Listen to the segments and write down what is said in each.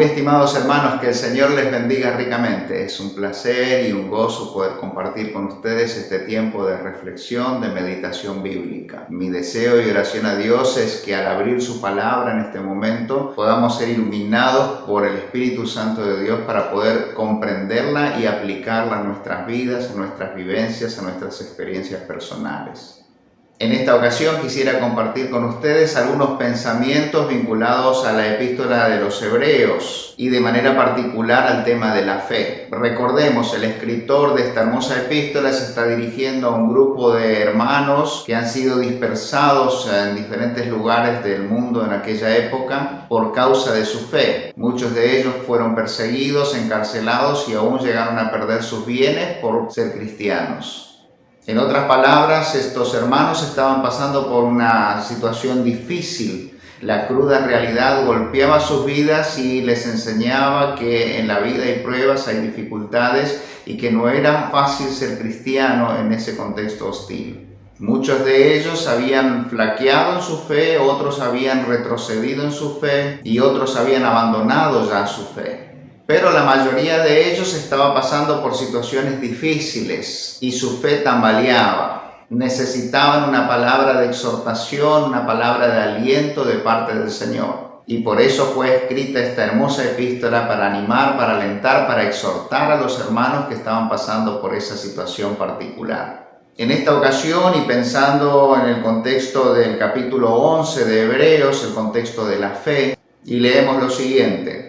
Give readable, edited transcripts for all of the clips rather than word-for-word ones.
Muy estimados hermanos, que el Señor les bendiga ricamente. Es un placer y un gozo poder compartir con ustedes este tiempo de reflexión, de meditación bíblica. Mi deseo y oración a Dios es que al abrir su palabra en este momento podamos ser iluminados por el Espíritu Santo de Dios para poder comprenderla y aplicarla a nuestras vidas, a nuestras vivencias, a nuestras experiencias personales. En esta ocasión quisiera compartir con ustedes algunos pensamientos vinculados a la epístola de los Hebreos y de manera particular al tema de la fe. Recordemos, el escritor de esta hermosa epístola se está dirigiendo a un grupo de hermanos que han sido dispersados en diferentes lugares del mundo en aquella época por causa de su fe. Muchos de ellos fueron perseguidos, encarcelados y aún llegaron a perder sus bienes por ser cristianos. En otras palabras, estos hermanos estaban pasando por una situación difícil. La cruda realidad golpeaba sus vidas y les enseñaba que en la vida hay pruebas, hay dificultades y que no era fácil ser cristiano en ese contexto hostil. Muchos de ellos habían flaqueado en su fe, otros habían retrocedido en su fe y otros habían abandonado ya su fe. Pero la mayoría de ellos estaba pasando por situaciones difíciles y su fe tambaleaba. Necesitaban una palabra de exhortación, una palabra de aliento de parte del Señor. Y por eso fue escrita esta hermosa epístola para animar, para alentar, para exhortar a los hermanos que estaban pasando por esa situación particular. En esta ocasión, y pensando en el contexto del capítulo 11 de Hebreos, el contexto de la fe, y leemos lo siguiente.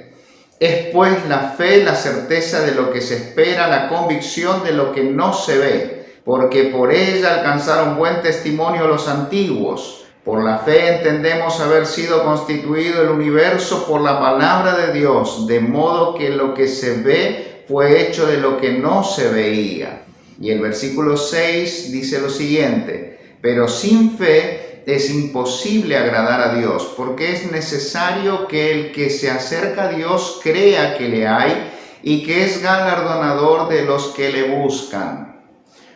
Es pues la fe, la certeza de lo que se espera, la convicción de lo que no se ve, porque por ella alcanzaron buen testimonio los antiguos. Por la fe entendemos haber sido constituido el universo por la palabra de Dios, de modo que lo que se ve fue hecho de lo que no se veía. Y el versículo 6 dice lo siguiente: pero sin fe es imposible agradar a Dios, porque es necesario que el que se acerca a Dios crea que le hay y que es galardonador de los que le buscan.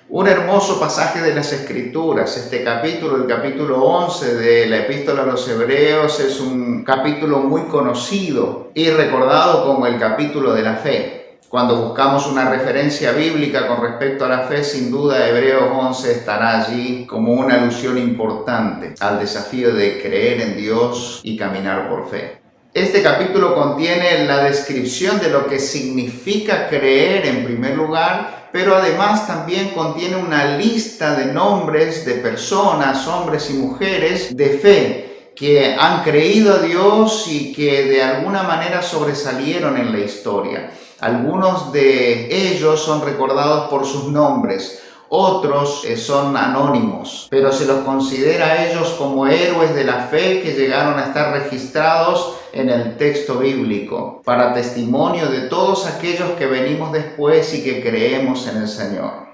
Un hermoso pasaje de las Escrituras. Este capítulo, el capítulo 11 de la epístola a los Hebreos, es un capítulo muy conocido y recordado como el capítulo de la fe. Cuando buscamos una referencia bíblica con respecto a la fe, sin duda Hebreos 11 estará allí como una alusión importante al desafío de creer en Dios y caminar por fe. Este capítulo contiene la descripción de lo que significa creer en primer lugar, pero además también contiene una lista de nombres de personas, hombres y mujeres de fe, que han creído a Dios y que de alguna manera sobresalieron en la historia. Algunos de ellos son recordados por sus nombres, otros son anónimos, pero se los considera a ellos como héroes de la fe que llegaron a estar registrados en el texto bíblico, para testimonio de todos aquellos que venimos después y que creemos en el Señor.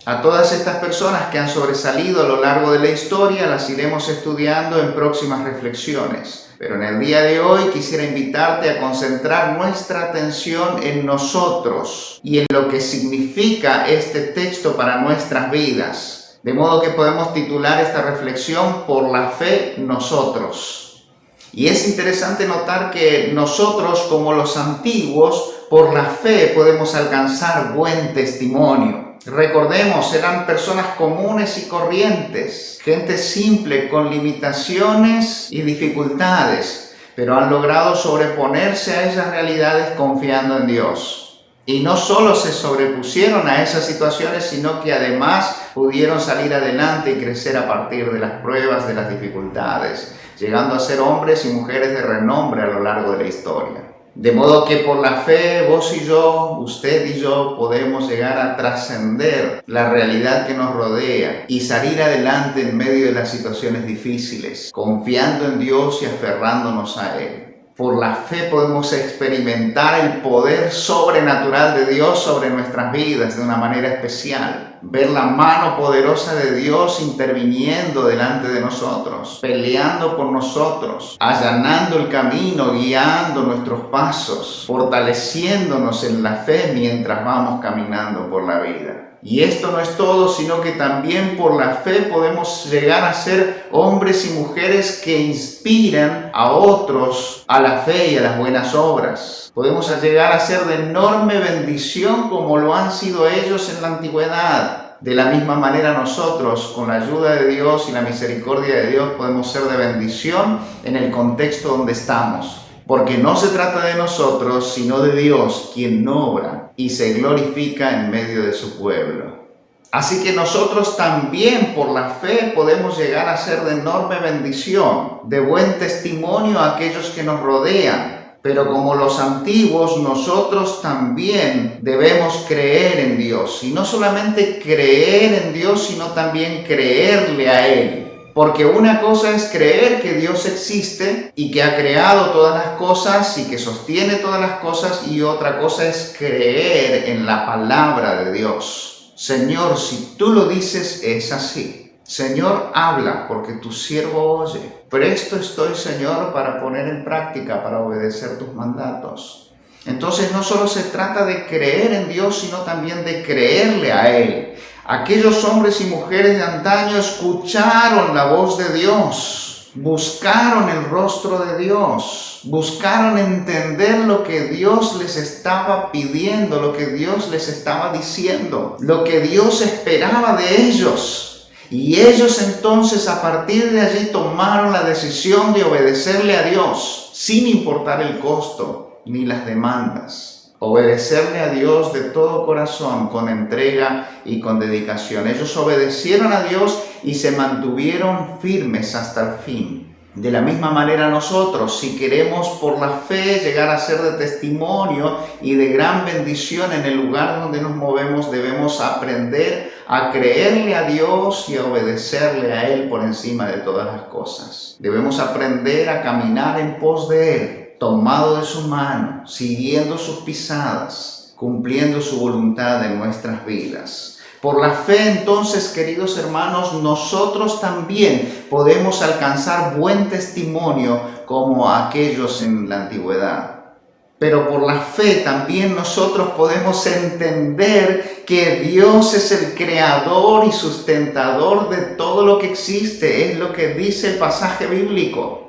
A todas estas personas que han sobresalido a lo largo de la historia las iremos estudiando en próximas reflexiones. Pero en el día de hoy quisiera invitarte a concentrar nuestra atención en nosotros y en lo que significa este texto para nuestras vidas. De modo que podemos titular esta reflexión por la fe nosotros. Y es interesante notar que nosotros, como los antiguos, por la fe podemos alcanzar buen testimonio. Recordemos, eran personas comunes y corrientes, gente simple con limitaciones y dificultades, pero han logrado sobreponerse a esas realidades confiando en Dios. Y no solo se sobrepusieron a esas situaciones, sino que además pudieron salir adelante y crecer a partir de las pruebas, de las dificultades, llegando a ser hombres y mujeres de renombre a lo largo de la historia. De modo que por la fe, vos y yo, usted y yo, podemos llegar a trascender la realidad que nos rodea y salir adelante en medio de las situaciones difíciles, confiando en Dios y aferrándonos a Él. Por la fe podemos experimentar el poder sobrenatural de Dios sobre nuestras vidas de una manera especial. Ver la mano poderosa de Dios interviniendo delante de nosotros, peleando por nosotros, allanando el camino, guiando nuestros pasos, fortaleciéndonos en la fe mientras vamos caminando por la vida. Y esto no es todo, sino que también por la fe podemos llegar a ser hombres y mujeres que inspiran a otros a la fe y a las buenas obras. Podemos llegar a ser de enorme bendición como lo han sido ellos en la antigüedad. De la misma manera nosotros, con la ayuda de Dios y la misericordia de Dios, podemos ser de bendición en el contexto donde estamos. Porque no se trata de nosotros, sino de Dios, quien obra y se glorifica en medio de su pueblo. Así que nosotros también por la fe podemos llegar a ser de enorme bendición, de buen testimonio a aquellos que nos rodean. Pero como los antiguos, nosotros también debemos creer en Dios. Y no solamente creer en Dios, sino también creerle a Él. Porque una cosa es creer que Dios existe y que ha creado todas las cosas y que sostiene todas las cosas, y otra cosa es creer en la palabra de Dios. Señor, si tú lo dices, es así. Señor, habla, porque tu siervo oye. Presto estoy, Señor, para poner en práctica, para obedecer tus mandatos. Entonces no solo se trata de creer en Dios, sino también de creerle a Él. Aquellos hombres y mujeres de antaño escucharon la voz de Dios, buscaron el rostro de Dios, buscaron entender lo que Dios les estaba pidiendo, lo que Dios les estaba diciendo, lo que Dios esperaba de ellos. Y ellos entonces a partir de allí tomaron la decisión de obedecerle a Dios, sin importar el costo ni las demandas. Obedecerle a Dios de todo corazón, con entrega y con dedicación. Ellos obedecieron a Dios y se mantuvieron firmes hasta el fin. De la misma manera nosotros, si queremos por la fe llegar a ser de testimonio y de gran bendición en el lugar donde nos movemos, debemos aprender a creerle a Dios y a obedecerle a Él por encima de todas las cosas. Debemos aprender a caminar en pos de Él, tomado de su mano, siguiendo sus pisadas, cumpliendo su voluntad en nuestras vidas. Por la fe, entonces, queridos hermanos, nosotros también podemos alcanzar buen testimonio como aquellos en la antigüedad. Pero por la fe también nosotros podemos entender que Dios es el creador y sustentador de todo lo que existe. Es lo que dice el pasaje bíblico.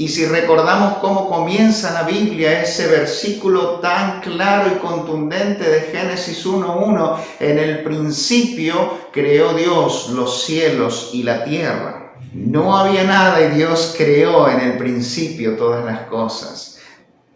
Y si recordamos cómo comienza la Biblia, ese versículo tan claro y contundente de Génesis 1:1, en el principio creó Dios los cielos y la tierra. No había nada y Dios creó en el principio todas las cosas.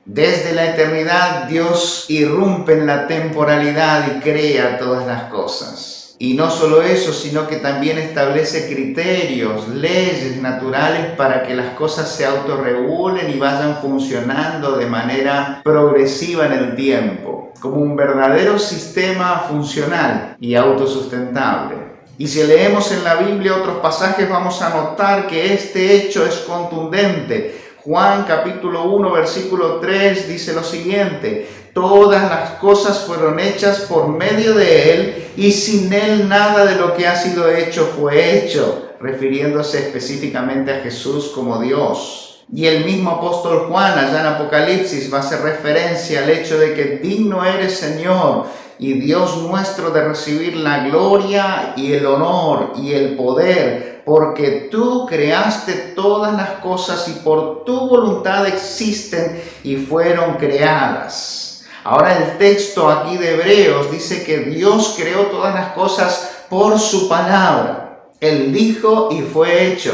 Desde la eternidad Dios irrumpe en la temporalidad y crea todas las cosas. Y no solo eso, sino que también establece criterios, leyes naturales para que las cosas se autorregulen y vayan funcionando de manera progresiva en el tiempo, como un verdadero sistema funcional y autosustentable. Y si leemos en la Biblia otros pasajes, vamos a notar que este hecho es contundente. Juan capítulo 1 versículo 3 dice lo siguiente: todas las cosas fueron hechas por medio de Él, y sin Él nada de lo que ha sido hecho fue hecho, refiriéndose específicamente a Jesús como Dios. Y el mismo apóstol Juan, allá en Apocalipsis, va a hacer referencia al hecho de que digno eres, Señor, y Dios nuestro, de recibir la gloria y el honor y el poder, porque tú creaste todas las cosas y por tu voluntad existen y fueron creadas. Ahora el texto aquí de Hebreos dice que Dios creó todas las cosas por su palabra. Él dijo y fue hecho.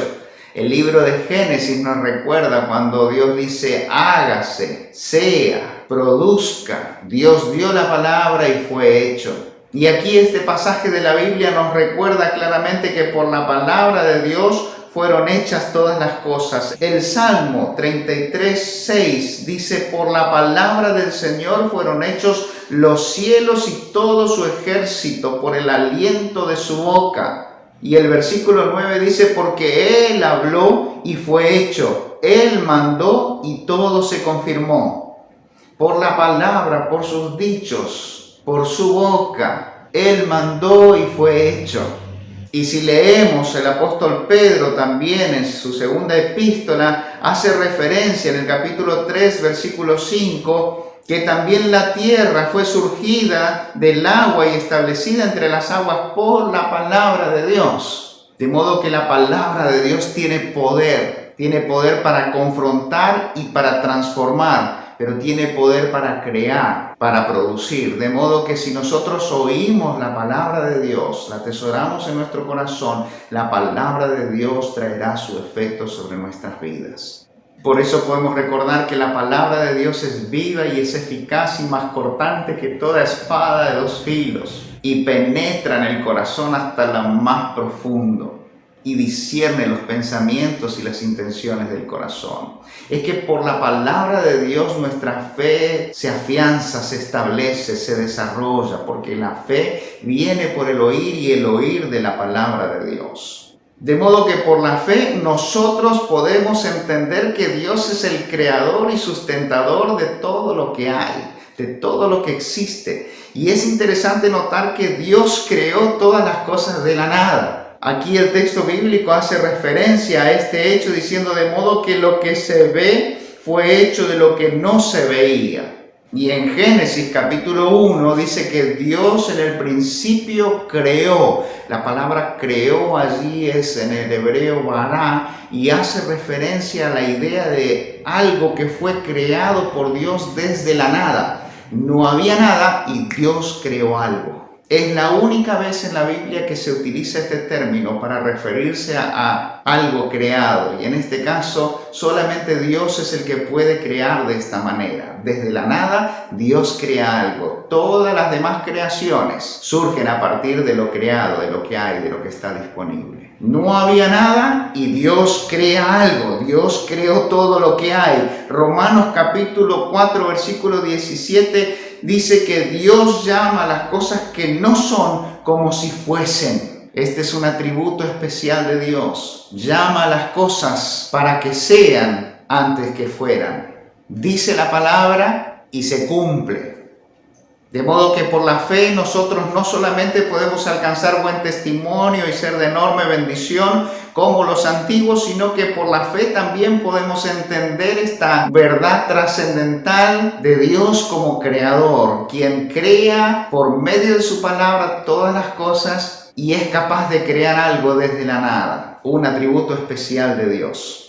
El libro de Génesis nos recuerda cuando Dios dice hágase, sea, produzca. Dios dio la palabra y fue hecho. Y aquí este pasaje de la Biblia nos recuerda claramente que por la palabra de Dios fueron hechas todas las cosas. El Salmo 33:6 dice: por la palabra del Señor fueron hechos los cielos y todo su ejército, por el aliento de su boca. Y el versículo 9 dice: porque Él habló y fue hecho, Él mandó y todo se confirmó. Por la palabra, por sus dichos, por su boca, Él mandó y fue hecho. Y si leemos, el apóstol Pedro también en su segunda epístola hace referencia en el capítulo 3, versículo 5, que también la tierra fue surgida del agua y establecida entre las aguas por la palabra de Dios. De modo que la palabra de Dios tiene poder para confrontar y para transformar, pero tiene poder para crear, para producir. De modo que si nosotros oímos la palabra de Dios, la atesoramos en nuestro corazón, la palabra de Dios traerá su efecto sobre nuestras vidas. Por eso podemos recordar que la palabra de Dios es viva y es eficaz y más cortante que toda espada de dos filos, y penetra en el corazón hasta lo más profundo y discierne los pensamientos y las intenciones del corazón. Es que por la palabra de Dios nuestra fe se afianza, se establece, se desarrolla, porque la fe viene por el oír y el oír de la palabra de Dios. De modo que por la fe nosotros podemos entender que Dios es el creador y sustentador de todo lo que hay, de todo lo que existe. Y es interesante notar que Dios creó todas las cosas de la nada. Aquí el texto bíblico hace referencia a este hecho diciendo de modo que lo que se ve fue hecho de lo que no se veía. Y en Génesis capítulo 1 dice que Dios en el principio creó. La palabra creó allí es en el hebreo bará y hace referencia a la idea de algo que fue creado por Dios desde la nada. No había nada y Dios creó algo. Es la única vez en la Biblia que se utiliza este término para referirse a algo creado. Y en este caso, solamente Dios es el que puede crear de esta manera. Desde la nada, Dios crea algo. Todas las demás creaciones surgen a partir de lo creado, de lo que hay, de lo que está disponible. No había nada y Dios crea algo. Dios creó todo lo que hay. Romanos capítulo 4, versículo 17 dice que Dios llama a las cosas que no son como si fuesen. Este es un atributo especial de Dios. Llama a las cosas para que sean antes que fueran. Dice la palabra y se cumple. De modo que por la fe nosotros no solamente podemos alcanzar buen testimonio y ser de enorme bendición como los antiguos, sino que por la fe también podemos entender esta verdad trascendental de Dios como creador, quien crea por medio de su palabra todas las cosas y es capaz de crear algo desde la nada, un atributo especial de Dios.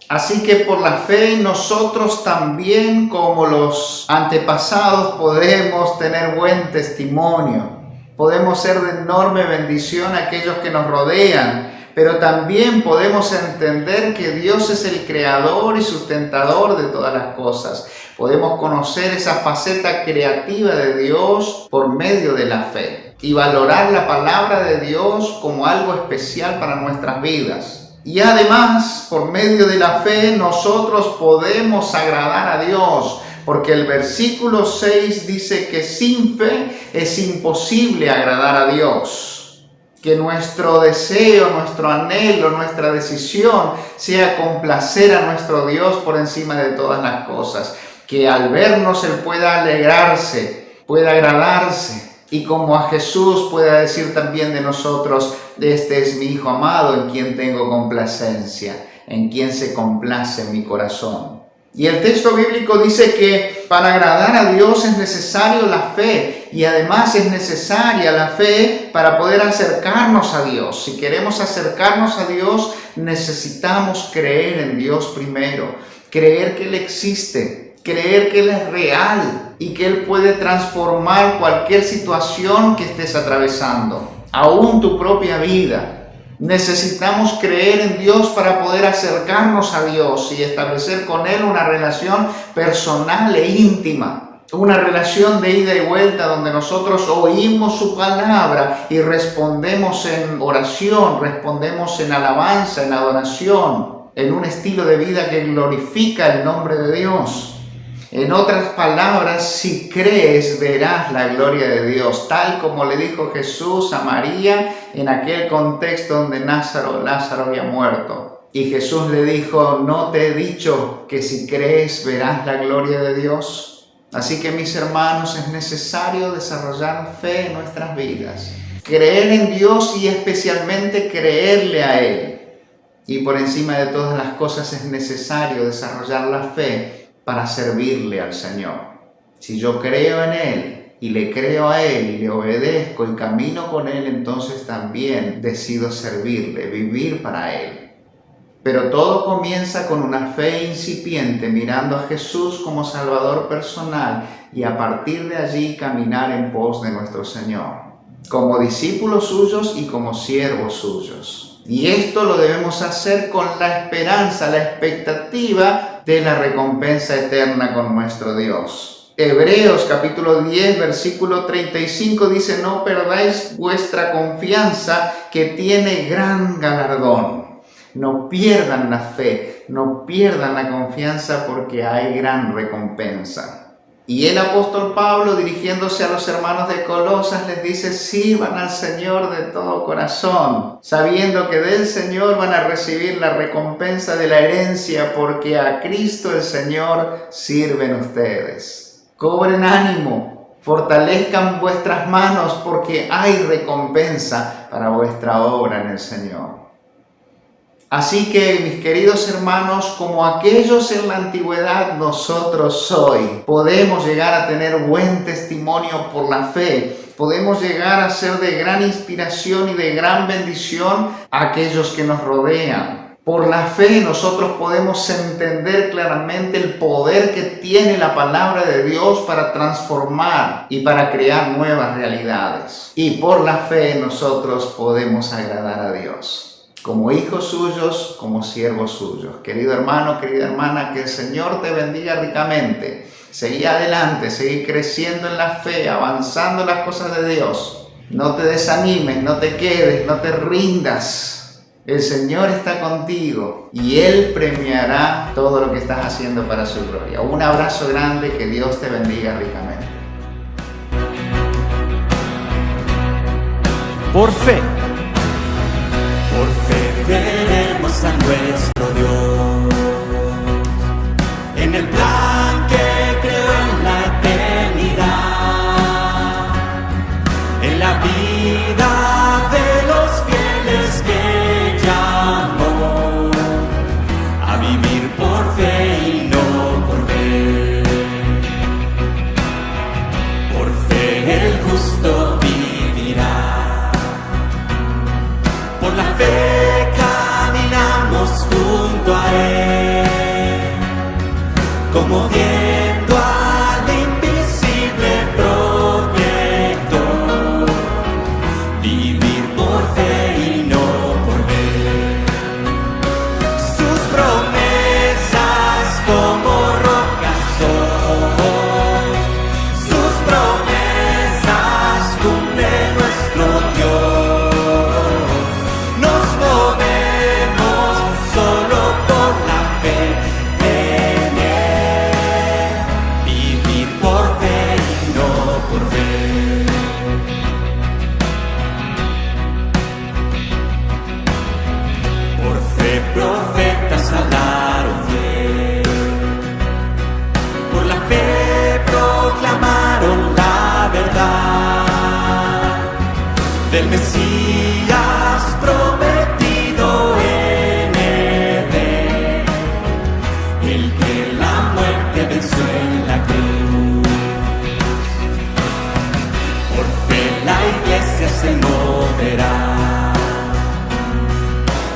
Así que por la fe nosotros también, como los antepasados, podemos tener buen testimonio. Podemos ser de enorme bendición a aquellos que nos rodean, pero también podemos entender que Dios es el creador y sustentador de todas las cosas. Podemos conocer esa faceta creativa de Dios por medio de la fe y valorar la palabra de Dios como algo especial para nuestras vidas. Y además, por medio de la fe, nosotros podemos agradar a Dios, porque el versículo 6 dice que sin fe es imposible agradar a Dios. Que nuestro deseo, nuestro anhelo, nuestra decisión sea complacer a nuestro Dios por encima de todas las cosas. Que al vernos Él pueda alegrarse, pueda agradarse. Y como a Jesús pueda decir también de nosotros, este es mi Hijo amado en quien tengo complacencia, en quien se complace mi corazón. Y el texto bíblico dice que para agradar a Dios es necesario la fe y además es necesaria la fe para poder acercarnos a Dios. Si queremos acercarnos a Dios, necesitamos creer en Dios primero, creer que Él existe, creer que Él es real y que Él puede transformar cualquier situación que estés atravesando, aún tu propia vida. Necesitamos creer en Dios para poder acercarnos a Dios y establecer con Él una relación personal e íntima. Una relación de ida y vuelta donde nosotros oímos su palabra y respondemos en oración, respondemos en alabanza, en adoración, en un estilo de vida que glorifica el nombre de Dios. En otras palabras, si crees, verás la gloria de Dios, tal como le dijo Jesús a María en aquel contexto donde Lázaro había muerto. Y Jesús le dijo, ¿no te he dicho que si crees, verás la gloria de Dios? Así que, mis hermanos, es necesario desarrollar fe en nuestras vidas. Creer en Dios y especialmente creerle a Él. Y por encima de todas las cosas es necesario desarrollar la fe para servirle al Señor. Si yo creo en Él y le creo a Él y le obedezco y camino con Él, entonces también decido servirle, vivir para Él. Pero todo comienza con una fe incipiente, mirando a Jesús como Salvador personal y a partir de allí caminar en pos de nuestro Señor, como discípulos suyos y como siervos suyos. Y esto lo debemos hacer con la esperanza, la expectativa de la recompensa eterna con nuestro Dios. Hebreos capítulo 10, versículo 35 dice: no perdáis vuestra confianza, que tiene gran galardón. No pierdan la fe, no pierdan la confianza, porque hay gran recompensa. Y el apóstol Pablo, dirigiéndose a los hermanos de Colosas, les dice: sirvan al Señor de todo corazón, sabiendo que del Señor van a recibir la recompensa de la herencia, porque a Cristo el Señor sirven ustedes. Cobren ánimo, fortalezcan vuestras manos, porque hay recompensa para vuestra obra en el Señor. Así que, mis queridos hermanos, como aquellos en la antigüedad, nosotros hoy podemos llegar a tener buen testimonio por la fe. Podemos llegar a ser de gran inspiración y de gran bendición a aquellos que nos rodean. Por la fe nosotros podemos entender claramente el poder que tiene la palabra de Dios para transformar y para crear nuevas realidades. Y por la fe nosotros podemos agradar a Dios, como hijos suyos, como siervos suyos. Querido hermano, querida hermana, que el Señor te bendiga ricamente. Seguí adelante, seguí creciendo en la fe, avanzando en las cosas de Dios. No te desanimes, no te quedes, no te rindas. El Señor está contigo y Él premiará todo lo que estás haciendo para su gloria. Un abrazo grande, que Dios te bendiga ricamente. Por fe veremos a nuestro Dios en el plan que creó en la eternidad, en la vida de los fieles que llamó a vivir por fe y no por ver. Por fe el justo vivirá. Por la fe caminamos junto a Él, como viendo al invisible protector, vivir por fe y no por ver. Sus promesas como rocas son, sus promesas cumple nuestro Dios. Profetas hablaron fe, por la fe proclamaron la verdad del Mesías prometido en Edén, el que la muerte venció en la cruz. Por fe la iglesia se moverá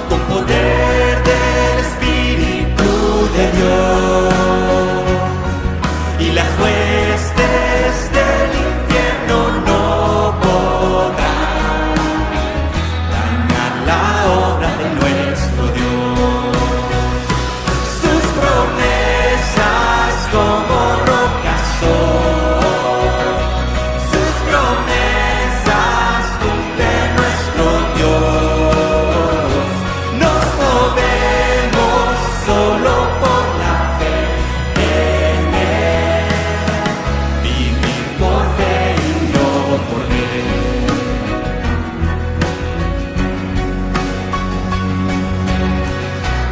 con poder del Espíritu de Dios, y las huestes del infierno no podrán dañar la obra de nuestro Dios. Sus promesas como rocas son, sus promesas cumple nuestro Dios. Nos movemos solo por la fe en Él, vivir por fe y no por ver.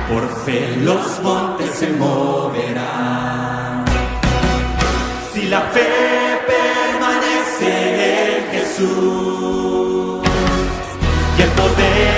Por fe los montes se moverán, si la fe permanece en Jesús, y el poder